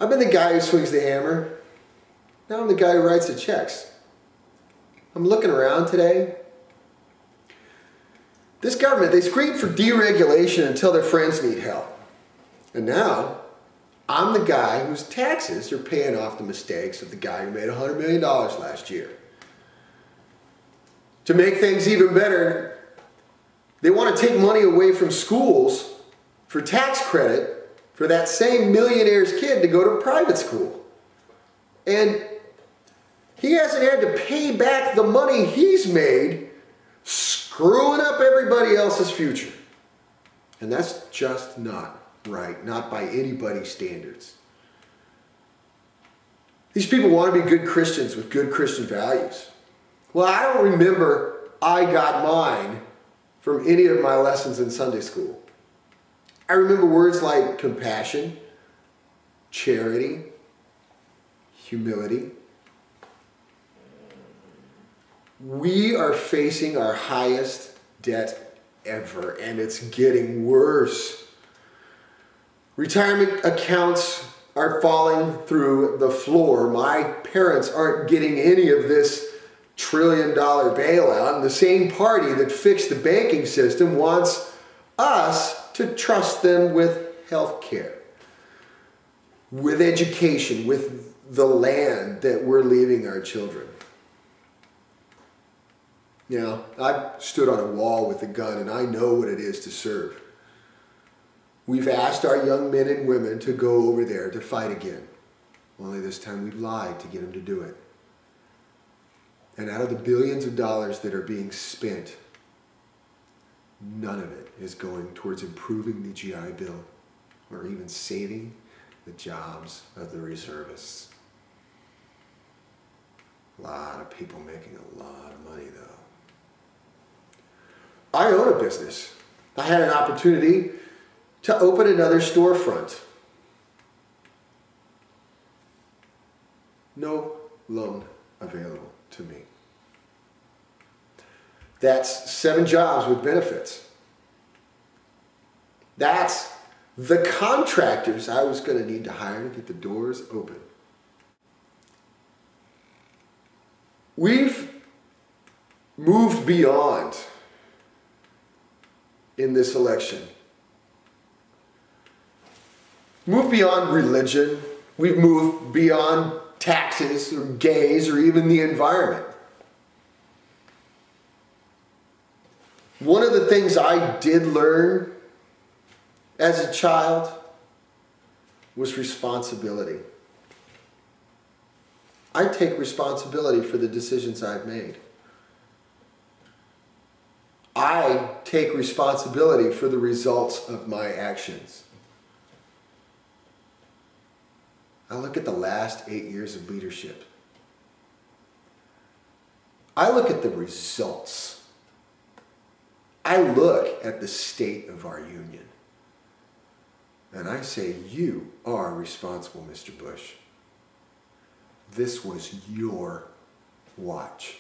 I've been the guy who swings the hammer. Now I'm the guy who writes the checks. I'm looking around today. This government, they scream for deregulation until their friends need help. And now, I'm the guy whose taxes are paying off the mistakes of the guy who made $100 million last year. To make things even better, they want to take money away from schools for tax credit for that same millionaire's kid to go to private school. And he hasn't had to pay back the money he's made screwing up everybody else's future. And that's just not right, not by anybody's standards. These people want to be good Christians with good Christian values. Well, I don't remember I got mine from any of my lessons in Sunday school. I remember words like compassion, charity, humility. We are facing our highest debt ever, and it's getting worse. Retirement accounts are falling through the floor. My parents aren't getting any of this trillion-dollar bailout, and the same party that fixed the banking system wants us to trust them with health care, with education, with the land that we're leaving our children. You know, I've stood on a wall with a gun, and I know what it is to serve. We've asked our young men and women to go over there to fight again. Only this time we've lied to get them to do it. And out of the billions of dollars that are being spent, none of it is going towards improving the GI Bill or even saving the jobs of the reservists. A lot of people making a lot of money, though. I own a business. I had an opportunity to open another storefront. No loan available to me. That's 7 jobs with benefits. That's the contractors I was going to need to hire to get the doors open. We've moved beyond in this election. Moved beyond religion. We've moved beyond taxes or gays or even the environment. One of the things I did learn as a child was responsibility. I take responsibility for the decisions I've made. I take responsibility for the results of my actions. I look at the last 8 years of leadership. I look at the results. I look at the state of our union. And I say, you are responsible, Mr. Bush. This was your watch.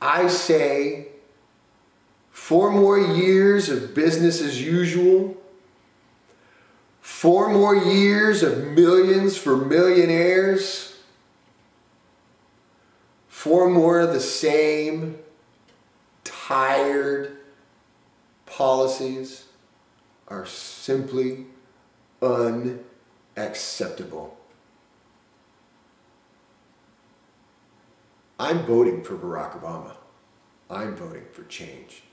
I say 4 more years of business as usual, 4 more years of millions for millionaires, 4 more of the same tired policies are simply unacceptable. I'm voting for Barack Obama. I'm voting for change.